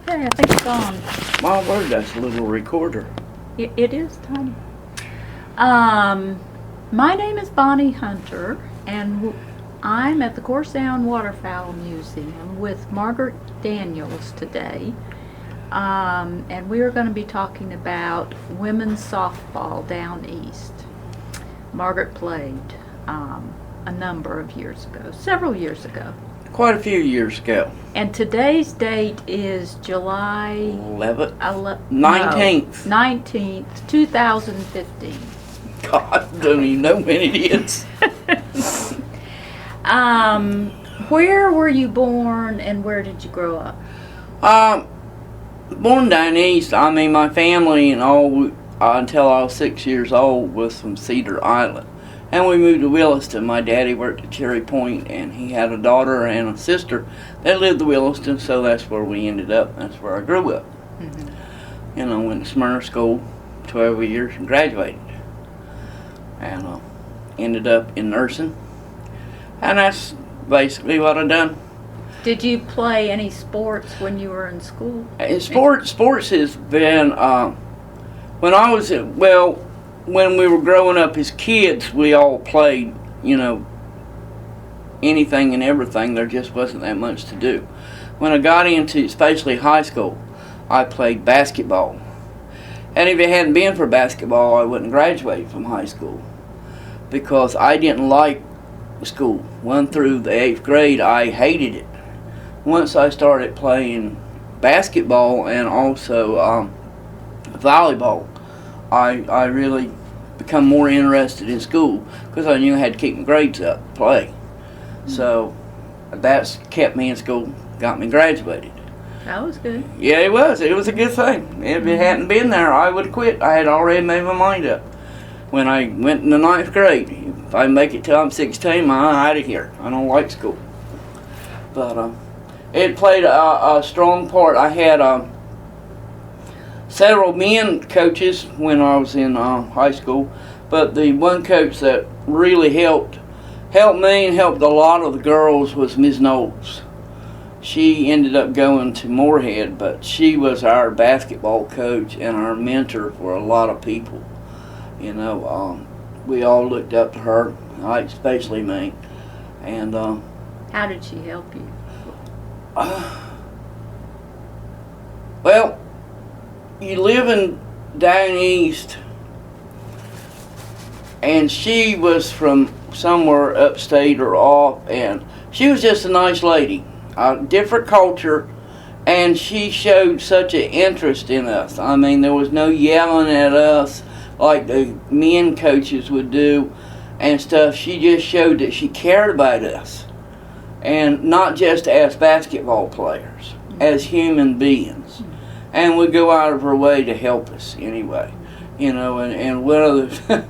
Okay, I think it's on. My word, that's a little recorder. It is tiny. My name is Bonnie Hunter, and I'm at the Corsound Waterfowl Museum with Margaret Daniels today. And we are going to be talking about women's softball down east. Margaret played a number of years ago, several years ago. Quite a few years ago. And today's date is July 19th. 19th, 2015. God, don't even know when it is. Where were you born and where did you grow up? Born down east. I mean, my family and all, until I was 6 years old, was from Cedar Island. And we moved to Williston. My daddy worked at Cherry Point, and he had a daughter and a sister that lived in Williston, so that's where we ended up. That's where I grew up. Mm-hmm. And I went to Smyrna school 12 years and graduated. And ended up in nursing. And that's basically what I done. Did you play any sports when you were in school? Sports has been, when I was, when we were growing up as kids, we all played, anything and everything. There just wasn't that much to do. When I got into, especially high school, I played basketball. And if it hadn't been for basketball, I wouldn't graduate from high school. Because I didn't like school. 1 through the 8th grade, I hated it. Once I started playing basketball and also volleyball, I really become more interested in school because I knew I had to keep my grades up to play. So that's kept me in school, got me graduated. That was good. Yeah, it was. It was a good thing. If it hadn't been there, I would have quit. I had already made my mind up. When I went in the 9th grade, if I make it till I'm 16, I'm out of here. I don't like school. But it played a strong part. I had several men coaches when I was in high school, but the one coach that really helped me and helped a lot of the girls was Miss Noles. She ended up going to Moorhead, but she was our basketball coach and our mentor for a lot of people. We all looked up to her, especially me. And how did she help you? Well, you living down east, and she was from somewhere upstate or off, and she was just a nice lady, a different culture, and she showed such an interest in us. I mean, there was no yelling at us like the men coaches would do and stuff. She just showed that she cared about us, and not just as basketball players, as human beings. And would go out of her way to help us anyway, and one of the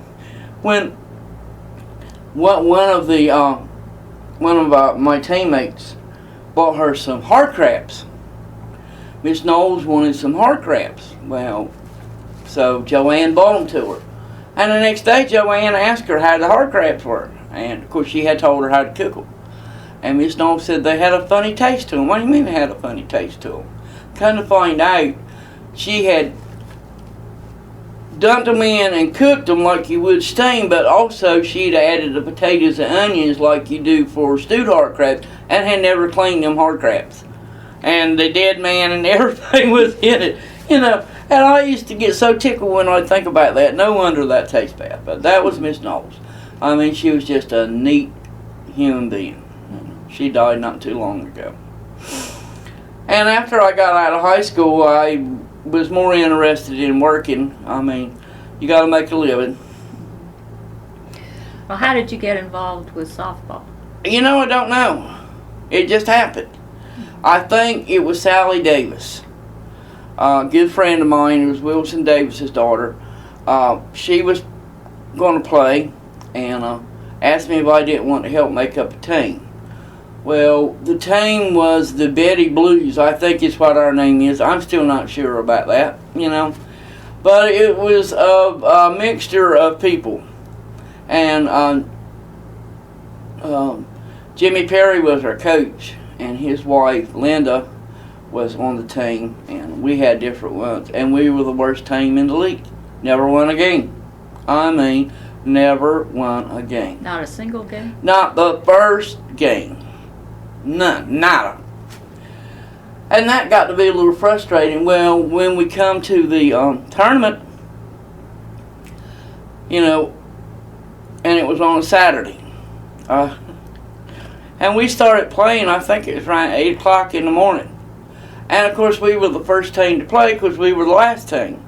one of my teammates bought her some heart crabs. Miss Noles wanted some heart crabs. Well, so Joanne bought them to her, and the next day Joanne asked her how the heart crabs were, and of course she had told her how to cook them. And Miss Noles said they had a funny taste to them. What do you mean they had a funny taste to them? Come to find out, she had dumped them in and cooked them like you would steam, but also she'd added the potatoes and onions like you do for stewed heart crabs, and had never cleaned them heart crabs. And the dead man and everything was in it, And I used to get so tickled when I think about that. No wonder that tastes bad. But that was Miss Noles. I mean, she was just a neat human being. She died not too long ago. And after I got out of high school, I was more interested in working. I mean, you got to make a living. Well, how did you get involved with softball? I don't know. It just happened. I think it was Sally Davis, a good friend of mine. It was Wilson Davis's daughter. She was going to play and asked me if I didn't want to help make up a team. Well, the team was the Betty Blues, I think is what our name is. I'm still not sure about that, But it was a mixture of people. And Jimmy Perry was our coach, and his wife, Linda, was on the team, and we had different ones, and we were the worst team in the league. Never won a game. I mean, never won a game. Not a single game? Not the first game. None. Nada. And that got to be a little frustrating. Well, when we come to the tournament, you know, and it was on a Saturday. And we started playing, I think it was around 8 o'clock in the morning. And of course we were the first team to play because we were the last team.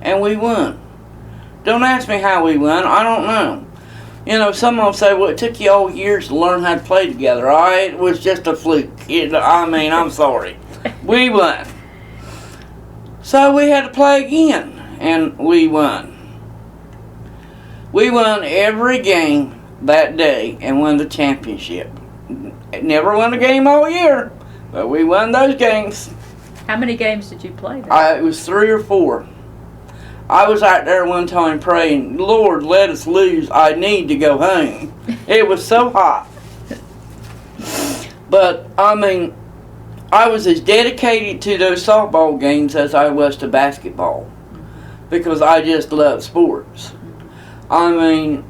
And we won. Don't ask me how we won, I don't know. You know, some of them say, well, it took you all years to learn how to play together. It was just a fluke. I'm sorry. We won. So we had to play again, and we won. We won every game that day and won the championship. Never won a game all year, but we won those games. How many games did you play there? It was 3 or 4. I was out there one time praying, Lord, let us lose. I need to go home. It was so hot. But, I mean, I was as dedicated to those softball games as I was to basketball. Because I just love sports. I mean...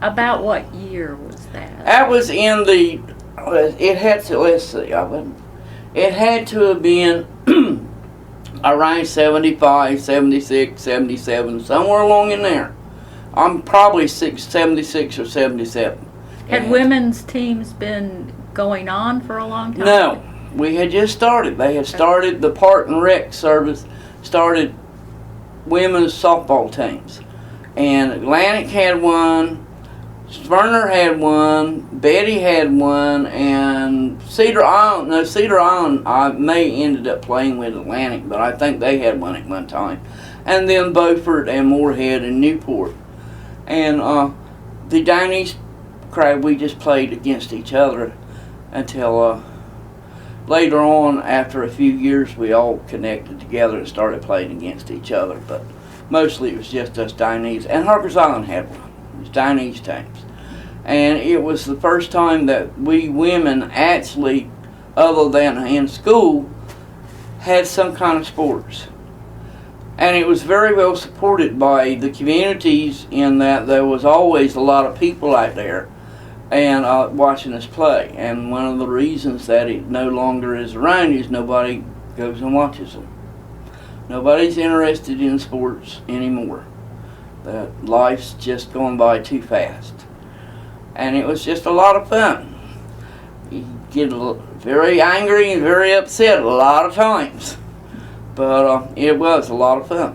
About what year was that? That was in the... It had to, let's see, it had to have been... around 75, 76, 77, somewhere along in there. I'm probably 76 or 77. Had women's teams been going on for a long time? No, we had just started. They had started, the Park and Rec service started women's softball teams. And Atlantic had one, Smyrna had one, Betty had one, and Cedar Island I may ended up playing with Atlantic, but I think they had one at one time. And then Beaufort and Moorhead and Newport. And the Down East crowd, we just played against each other until later on, after a few years, we all connected together and started playing against each other. But mostly it was just us Down East. And Harkers Island had one. It was Down East teams. And it was the first time that we women actually, other than in school, had some kind of sports. And it was very well supported by the communities in that there was always a lot of people out there and watching us play. And one of the reasons that it no longer is around is nobody goes and watches them. Nobody's interested in sports anymore. That life's just going by too fast. And it was just a lot of fun. You get very angry and very upset a lot of times. But it was a lot of fun.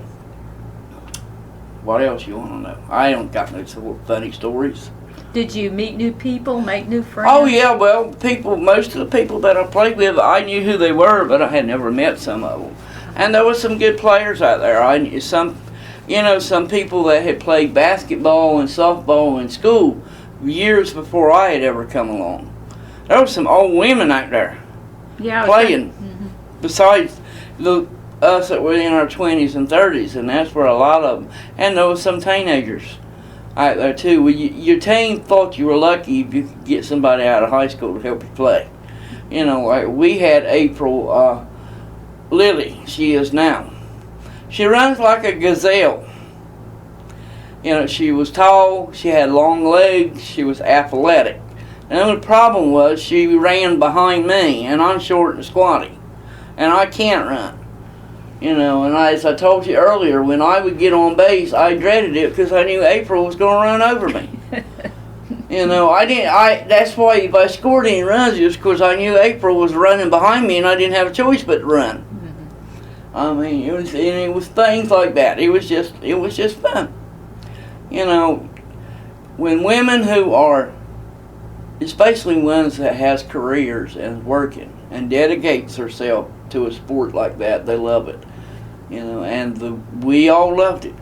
What else you want to know? I don't got no funny stories. Did you meet new people, make new friends? Oh yeah, well, most of the people that I played with, I knew who they were, but I had never met some of them. And there were some good players out there. I knew some people that had played basketball and softball in school years before I had ever come along. There were some old women out there playing, besides us that were in our 20s and 30s, and that's where a lot of them. And there was some teenagers out there too. Well, your team thought you were lucky if you could get somebody out of high school to help you play. You know, like we had April Lily, she is now. She runs like a gazelle. You know, she was tall, she had long legs, she was athletic. And the only problem was she ran behind me, and I'm short and squatty. And I can't run. You know, and as I told you earlier, when I would get on base, I dreaded it because I knew April was going to run over me. You know, that's why if I scored any runs, it was because I knew April was running behind me and I didn't have a choice but to run. I mean, it was things like that. It was just fun. You know, when women who are, especially ones that has careers and working and dedicates herself to a sport like that, they love it. You know, and we all loved it.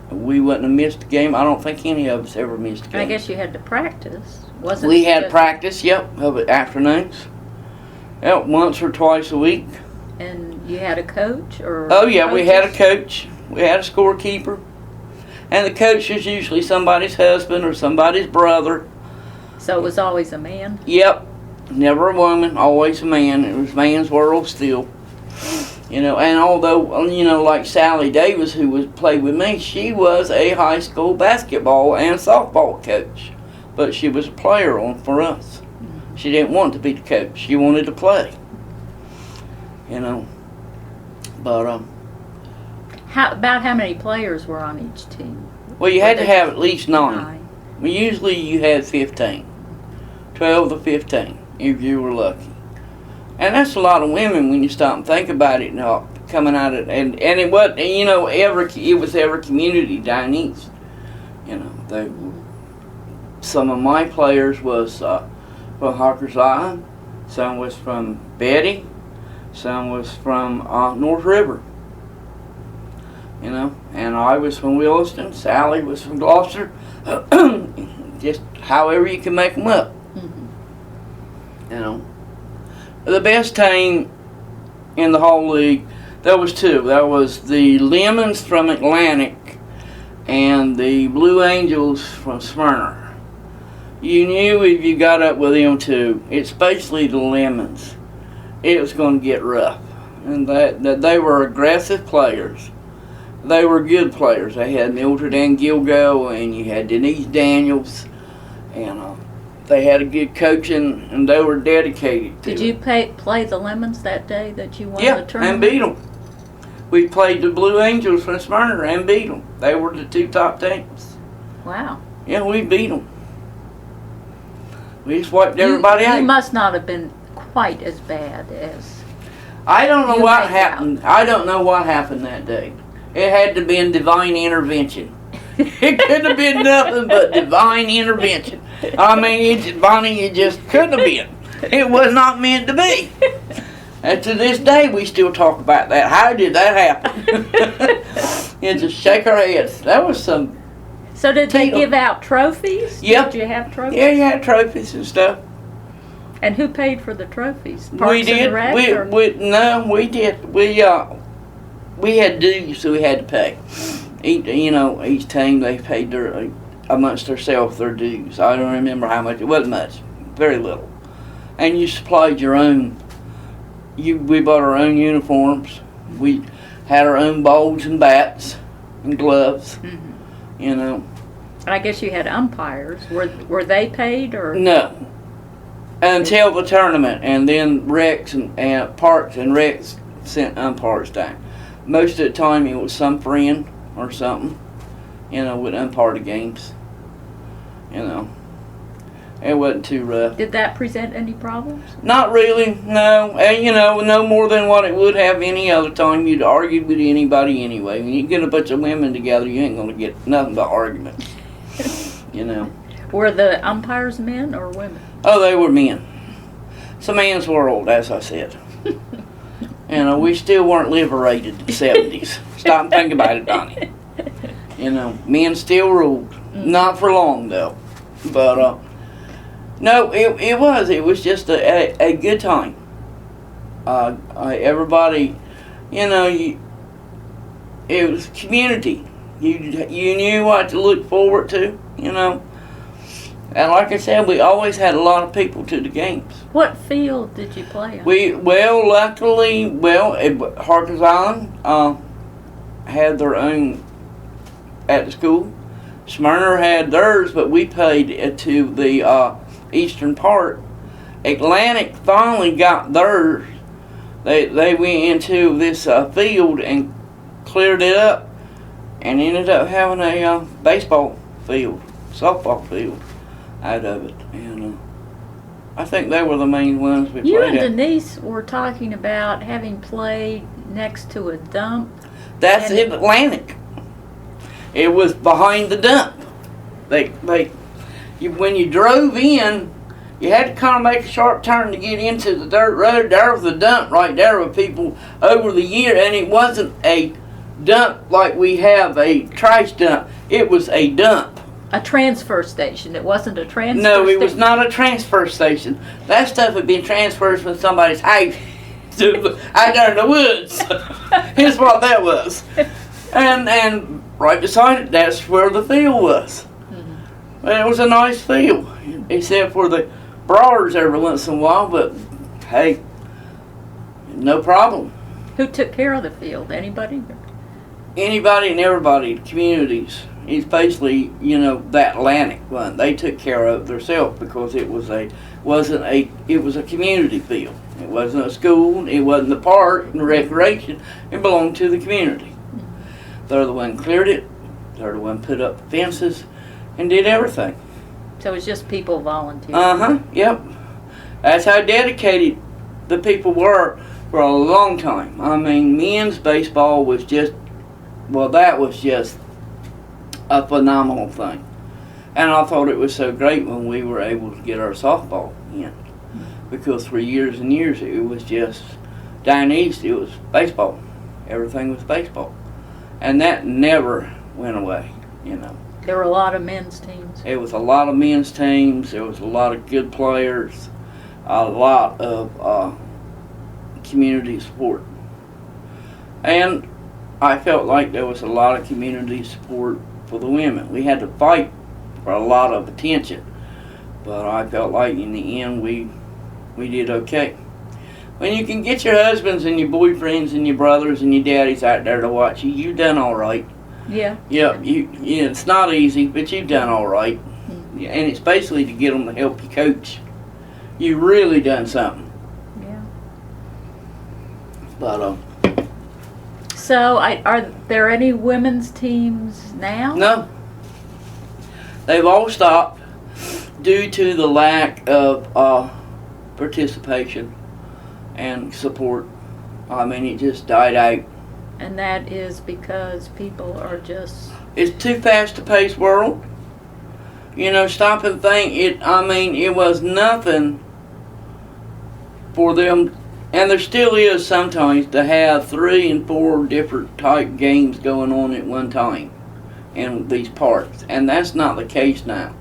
We wouldn't have missed a game. I don't think any of us ever missed a game. I guess you had to practice, wasn't it? We had practice, of afternoons. Yep, once or twice a week. And you had a coach or? Oh yeah, coaches? We had a coach. We had a scorekeeper. And the coach was usually somebody's husband or somebody's brother. So it was always a man? Yep. Never a woman, always a man. It was man's world still. And although, like Sally Davis, who played with me, she was a high school basketball and softball coach. But she was a player for us. She didn't want to be the coach. She wanted to play. But, About how many players were on each team? well, you had to have at least 9. Well, usually you had 15. 12 to 15, if you were lucky. And that's a lot of women when you stop and think about it, coming out of, and it wasn't, it was every community down east. Some of my players was from Harkers Island, some was from Betty, some was from North River. And I was from Williston, Sally was from Gloucester, just however you can make them up. The best team in the whole league, there was 2. There was the Lemons from Atlantic and the Blue Angels from Smyrna. You knew if you got up with them 2, especially the Lemons, it was going to get rough. And that they were aggressive players. They were good players. They had Mildred Ann Gilgo, and you had Denise Daniels, and they had a good coaching, and they were dedicated to Did you play the Lemons that day that you won the Yeah, tournament? and beat them. We played the Blue Angels from Smyrna and beat them. They were the 2 top teams. Wow. Yeah, we beat them. We just wiped everybody out. You must not have been quite as bad as... I don't know you what made happened. I don't know what happened that day. It had to be divine intervention. It couldn't have been nothing but divine intervention. I mean, Bonnie, it just couldn't have been. It was not meant to be. And to this day, we still talk about that. How did that happen? And just shake our heads. That was some... So did they give out trophies? Yep. Did you have trophies? Yeah, you had trophies and stuff. And who paid for the trophies? We Parks did. and Rec, No, we did. We had dues, so we had to pay. Each team, they paid amongst themselves their dues. I don't remember how much. It wasn't much. Very little. And you supplied your own. We bought our own uniforms. We had our own balls and bats and gloves. And I guess you had umpires. Were they paid or? No. Until the tournament, and then Rex and Parks and Rex sent umpires down. Most of the time it was some friend or something, would umpire the games. It wasn't too rough. Did that present any problems? Not really, no. And no more than what it would have any other time you'd argued with anybody anyway. When you get a bunch of women together, you ain't gonna get nothing but arguments. Were the umpires men or women? Oh, they were men. It's a man's world, as I said. We still weren't liberated in the 70s. Stop and think about it, Donnie. Men still ruled. Not for long, though. But, no, it was just a good time. Everybody, it was community. You knew what to look forward to, And like I said, we always had a lot of people to the games. What field did you play on? Luckily, Harkers Island had their own at the school. Smyrna had theirs, but we played to the eastern part. Atlantic finally got theirs. They went into this field and cleared it up, and ended up having a baseball field, softball field out of it. And I think they were the main ones we You played and at. Denise were talking about having played next to a dump. That's in Atlantic. It was behind the dump. When you drove in, you had to kind of make a sharp turn to get into the dirt road. There was the dump right there with people over the year, and it wasn't a dump like we have a trash dump. It was a dump. A transfer station. It wasn't a transfer station. No, it was not a transfer station. That stuff had been transferred from somebody's house to out there in the woods. Here's what that was. And right beside it, that's where the field was. It was a nice field, except for the brawlers every once in a while, but hey, no problem. Who took care of the field? Anybody? Anybody and everybody, communities. It's basically, that Atlantic one. They took care of it themselves because it was a community field. It wasn't a school. It wasn't a park and recreation. It belonged to the community. They're the one cleared it. They're the one put up the fences and did everything. So it was just people volunteering. Yep. That's how dedicated the people were for a long time. I mean, men's baseball was just a phenomenal thing. And I thought it was so great when we were able to get our softball in. Because for years and years it was just, down east it was baseball. Everything was baseball. And that never went away, There were a lot of men's teams. It was a lot of men's teams. There was a lot of good players. A lot of community support. And I felt like there was a lot of community support for the women. We had to fight for a lot of attention, but I felt like in the end we did okay. When you can get your husbands and your boyfriends and your brothers and your daddies out there to watch you, you've done all right. Yeah. Yeah, it's not easy, but you've done all right. Mm-hmm. And it's basically to get them to help you coach. You really done something. Yeah. But So, are there any women's teams now? no, they've all stopped due to the lack of participation and support. I mean, it just died out. And that is because people are just... It's too fast to pace world. Stop and think. It was nothing for them, and there still is sometimes, to have 3 and 4 different type games going on at one time in these parks. And that's not the case now.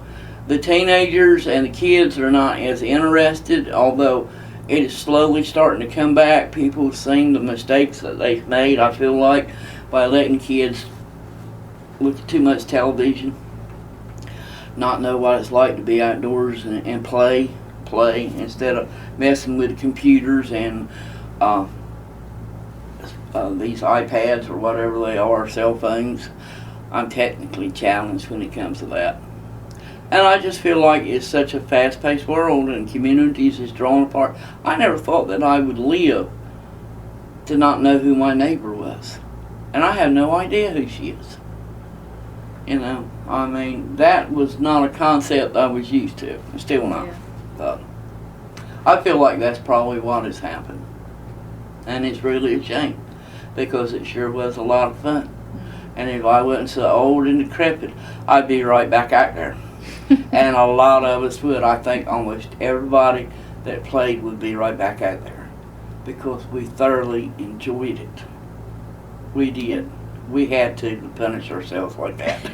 The teenagers and the kids are not as interested, although it is slowly starting to come back. People have seen the mistakes that they've made, I feel like, by letting kids look at too much television, not know what it's like to be outdoors and play instead of messing with computers and these iPads or whatever they are, cell phones. I'm technically challenged when it comes to that. And I just feel like it's such a fast-paced world and communities is drawn apart. I never thought that I would live to not know who my neighbor was. And I have no idea who she is. That was not a concept I was used to. Still not. Yeah. I feel like that's probably what has happened. And it's really a shame, because it sure was a lot of fun. And if I wasn't so old and decrepit, I'd be right back out there. And a lot of us would. I think almost everybody that played would be right back out there, because we thoroughly enjoyed it. We did. We had to punish ourselves like that.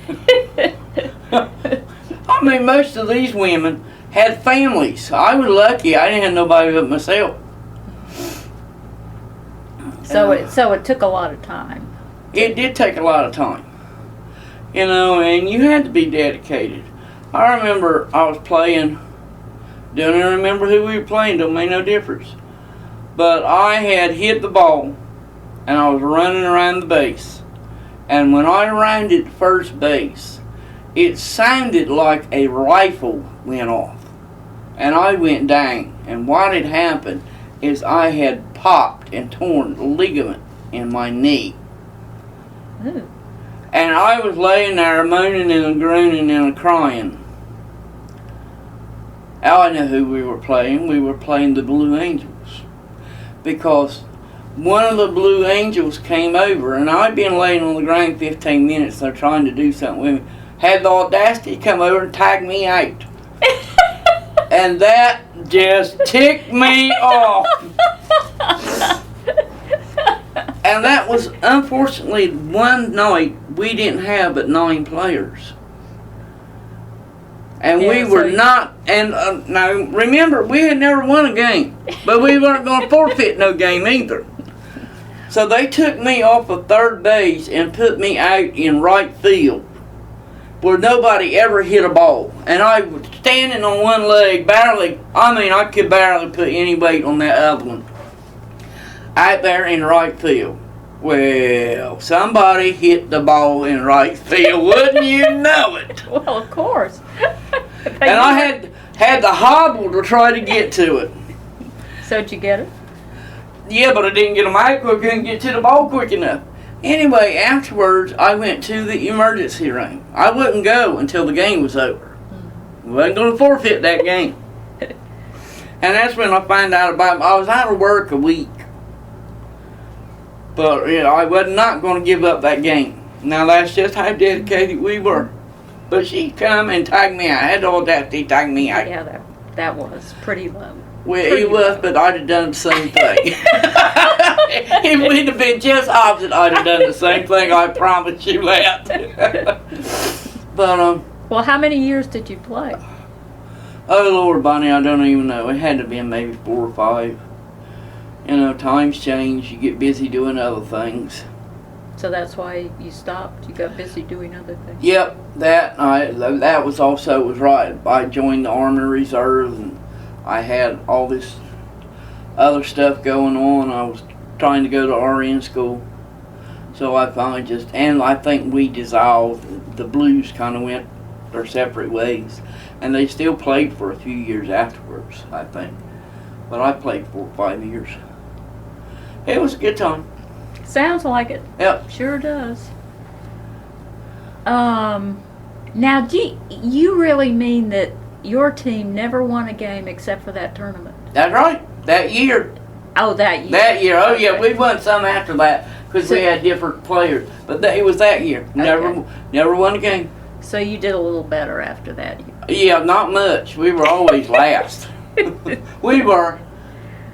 I mean, most of these women had families. I was lucky. I didn't have nobody but myself. So it took a lot of time. It did take a lot of time. And you had to be dedicated. I remember I was playing, don't even remember who we were playing, don't make no difference. But I had hit the ball, and I was running around the base. And when I rounded first base, it sounded like a rifle went off. And I went down. And what had happened is I had popped and torn the ligament in my knee. Ooh. And I was laying there moaning and groaning and crying. Now I know who we were playing. We were playing the Blue Angels. Because one of the Blue Angels came over, and I'd been laying on the ground 15 minutes. They're trying to do something with me. Had the audacity to come over and tag me out. And that just ticked me off. And that was, unfortunately, one night we didn't have but 9 players. And we were not, and now remember, we had never won a game, but we weren't going to forfeit no game either. So they took me off of third base and put me out in right field. where nobody ever hit a ball. And I was standing on one leg, barely, I could barely put any weight on that other one. Out there in right field. Well, somebody hit the ball in right field. Wouldn't you know it? Well, of course. And I had the hobble to try to get to it. So did you get it? Yeah, but I didn't get them out quick. Couldn't get to the ball quick enough. Anyway, afterwards, I went to the emergency room. I wouldn't go until the game was over. I wasn't going to forfeit that game. And that's when I found out about it. I was out of work a week. But, I was not going to give up that game. Now, that's just how dedicated we were. But she come and tagged me out. I had the audacity to tag me out. Yeah, that was pretty low. Well, it was, but I'd have done the same thing. If we'd have been just opposite, I'd have done the same thing. I promise you that. But Well, how many years did you play? oh Lord, Bonnie, I don't even know. It had to be maybe 4 or 5. Times change. You get busy doing other things. So that's why you stopped. You got busy doing other things. Yep, that was right. I joined the Army Reserve, and I had all this other stuff going on. I was trying to go to RN school. So I finally and I think we dissolved. The Blues kind of went their separate ways. And they still played for a few years afterwards, I think. But I played 4 or 5 years. It was a good time. Sounds like it. Yep. Sure does. Now, do you really mean that your team never won a game except for that tournament? That's right. That year. Oh, that year. That year. Oh, Okay. yeah. We won some after that because we had different players. But it was that year. Never won a game. So you did a little better after that year. Yeah, not much. We were always last. We were.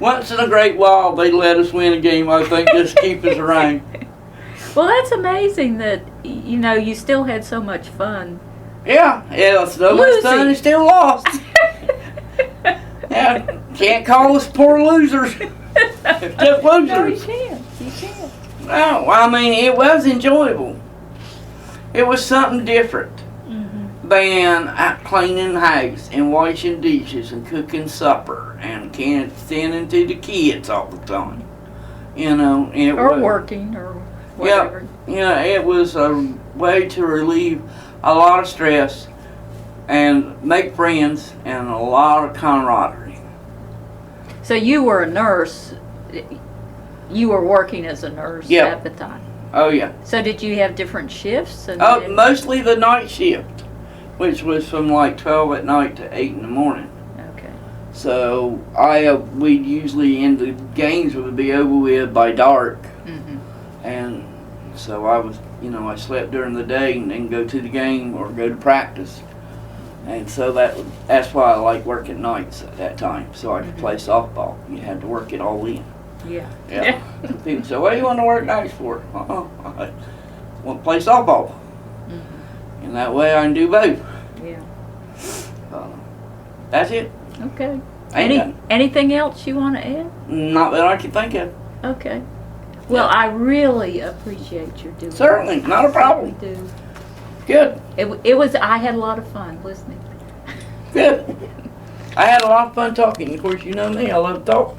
Once in a great while, they let us win a game, I think, just to keep us around. Well, that's amazing that, you still had so much fun. Yeah, so much fun and still lost. Yeah, can't call us poor losers. Just losers. No, you can't. You can't. No, it was enjoyable. It was something different than cleaning the house and washing dishes and cooking supper and tending to the kids all the time. Or working or whatever. Yeah, it was a way to relieve a lot of stress and make friends and a lot of camaraderie. So you were a nurse. You were working as a nurse at the time. Oh, yeah. So did you have different shifts? Mostly the night shift, which was from like 12 at night to 8 in the morning. Okay. So we'd usually the games would be over with by dark, and so I was, I slept during the day and then go to the game or go to practice, and so that's why I like working nights at that time, so I could play softball. You had to work it all in. Yeah. People say, "What do you want to work nights for?" I want to play softball, and that way I can do both. Yeah. That's it. Okay. Anything else you want to add? Not that I can think of. Okay. Well, I really appreciate your doing. Certainly, not a problem. I do. Good. It was. I had a lot of fun listening. Good. I had a lot of fun talking. Of course, you know me. I love to talk.